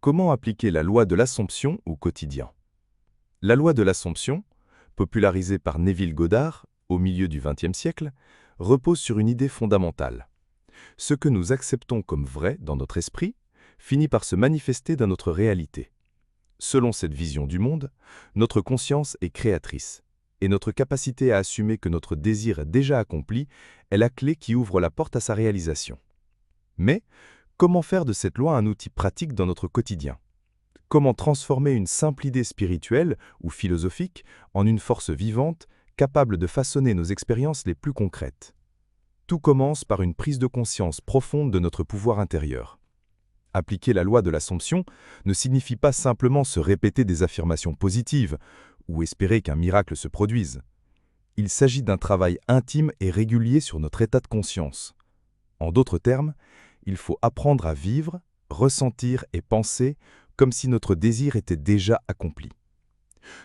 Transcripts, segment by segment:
Comment appliquer la loi de l'Assomption au quotidien? La loi de l'Assomption, popularisée par Neville Goddard au milieu du XXe siècle, repose sur une idée fondamentale. Ce que nous acceptons comme vrai dans notre esprit finit par se manifester dans notre réalité. Selon cette vision du monde, notre conscience est créatrice, et notre capacité à assumer que notre désir est déjà accompli est la clé qui ouvre la porte à sa réalisation. Mais, comment faire de cette loi un outil pratique dans notre quotidien? Comment transformer une simple idée spirituelle ou philosophique en une force vivante, capable de façonner nos expériences les plus concrètes? Tout commence par une prise de conscience profonde de notre pouvoir intérieur. Appliquer la loi de l'Assomption ne signifie pas simplement se répéter des affirmations positives ou espérer qu'un miracle se produise. Il s'agit d'un travail intime et régulier sur notre état de conscience. En d'autres termes, il faut apprendre à vivre, ressentir et penser comme si notre désir était déjà accompli.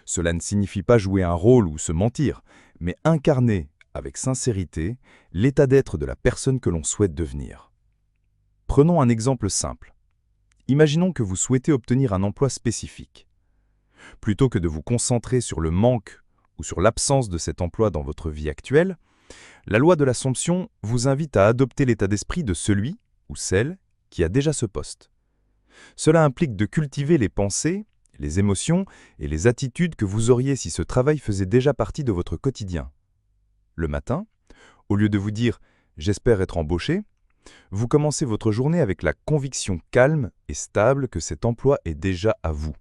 Cela ne signifie pas jouer un rôle ou se mentir, mais incarner, avec sincérité, l'état d'être de la personne que l'on souhaite devenir. Prenons un exemple simple. Imaginons que vous souhaitez obtenir un emploi spécifique. Plutôt que de vous concentrer sur le manque ou sur l'absence de cet emploi dans votre vie actuelle, la loi de l'Assomption vous invite à adopter l'état d'esprit de celui ou celle qui a déjà ce poste. Cela implique de cultiver les pensées, les émotions et les attitudes que vous auriez si ce travail faisait déjà partie de votre quotidien. Le matin, au lieu de vous dire « j'espère être embauché », vous commencez votre journée avec la conviction calme et stable que cet emploi est déjà à vous.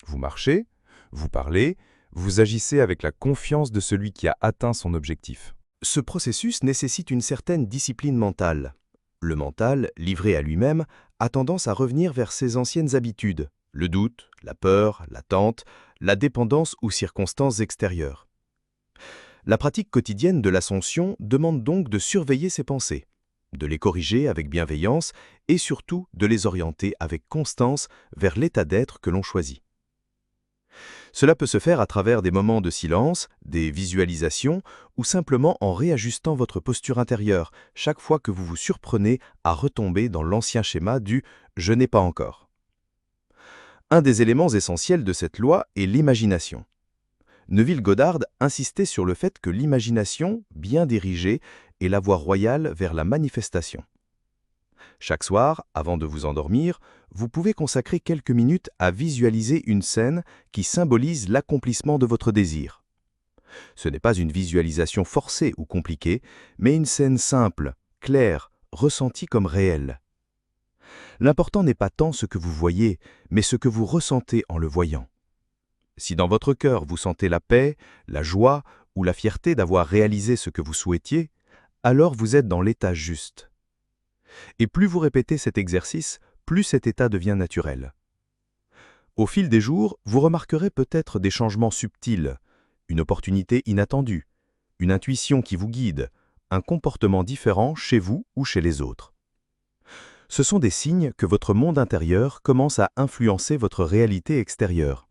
Vous marchez, vous parlez, vous agissez avec la confiance de celui qui a atteint son objectif. Ce processus nécessite une certaine discipline mentale. Le mental, livré à lui-même, a tendance à revenir vers ses anciennes habitudes, le doute, la peur, l'attente, la dépendance ou circonstances extérieures. La pratique quotidienne de l'Assomption demande donc de surveiller ses pensées, de les corriger avec bienveillance et surtout de les orienter avec constance vers l'état d'être que l'on choisit. Cela peut se faire à travers des moments de silence, des visualisations ou simplement en réajustant votre posture intérieure chaque fois que vous vous surprenez à retomber dans l'ancien schéma du « je n'ai pas encore ». Un des éléments essentiels de cette loi est l'imagination. Neville Goddard insistait sur le fait que l'imagination, bien dirigée, est la voie royale vers la manifestation. Chaque soir, avant de vous endormir, vous pouvez consacrer quelques minutes à visualiser une scène qui symbolise l'accomplissement de votre désir. Ce n'est pas une visualisation forcée ou compliquée, mais une scène simple, claire, ressentie comme réelle. L'important n'est pas tant ce que vous voyez, mais ce que vous ressentez en le voyant. Si dans votre cœur vous sentez la paix, la joie ou la fierté d'avoir réalisé ce que vous souhaitiez, alors vous êtes dans l'état juste. Et plus vous répétez cet exercice, plus cet état devient naturel. Au fil des jours, vous remarquerez peut-être des changements subtils, une opportunité inattendue, une intuition qui vous guide, un comportement différent chez vous ou chez les autres. Ce sont des signes que votre monde intérieur commence à influencer votre réalité extérieure.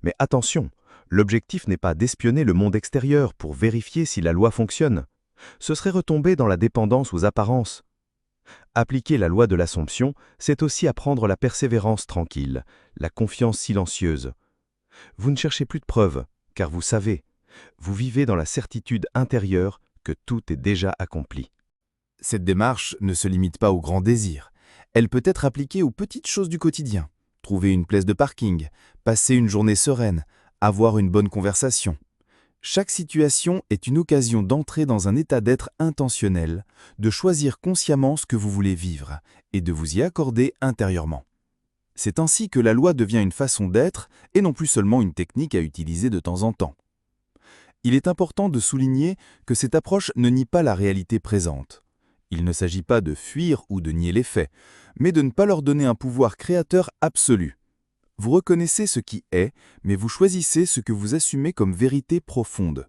Mais attention, l'objectif n'est pas d'espionner le monde extérieur pour vérifier si la loi fonctionne. Ce serait retomber dans la dépendance aux apparences. Appliquer la loi de l'Assomption, c'est aussi apprendre la persévérance tranquille, la confiance silencieuse. Vous ne cherchez plus de preuves, car vous savez, vous vivez dans la certitude intérieure que tout est déjà accompli. Cette démarche ne se limite pas aux grands désirs. Elle peut être appliquée aux petites choses du quotidien. Trouver une place de parking, passer une journée sereine, avoir une bonne conversation. Chaque situation est une occasion d'entrer dans un état d'être intentionnel, de choisir consciemment ce que vous voulez vivre et de vous y accorder intérieurement. C'est ainsi que la loi devient une façon d'être et non plus seulement une technique à utiliser de temps en temps. Il est important de souligner que cette approche ne nie pas la réalité présente. Il ne s'agit pas de fuir ou de nier les faits, mais de ne pas leur donner un pouvoir créateur absolu. Vous reconnaissez ce qui est, mais vous choisissez ce que vous assumez comme vérité profonde.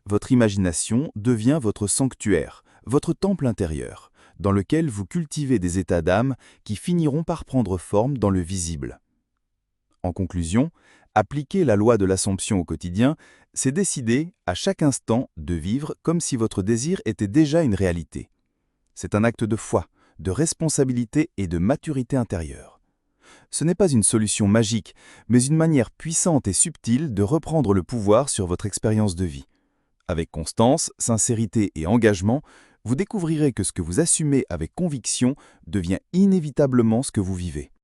Votre imagination devient votre sanctuaire, votre temple intérieur, dans lequel vous cultivez des états d'âme qui finiront par prendre forme dans le visible. En conclusion, appliquer la loi de l'Assomption au quotidien, c'est décider, à chaque instant, de vivre comme si votre désir était déjà une réalité. C'est un acte de foi, de responsabilité et de maturité intérieure. Ce n'est pas une solution magique, mais une manière puissante et subtile de reprendre le pouvoir sur votre expérience de vie. Avec constance, sincérité et engagement, vous découvrirez que ce que vous assumez avec conviction devient inévitablement ce que vous vivez.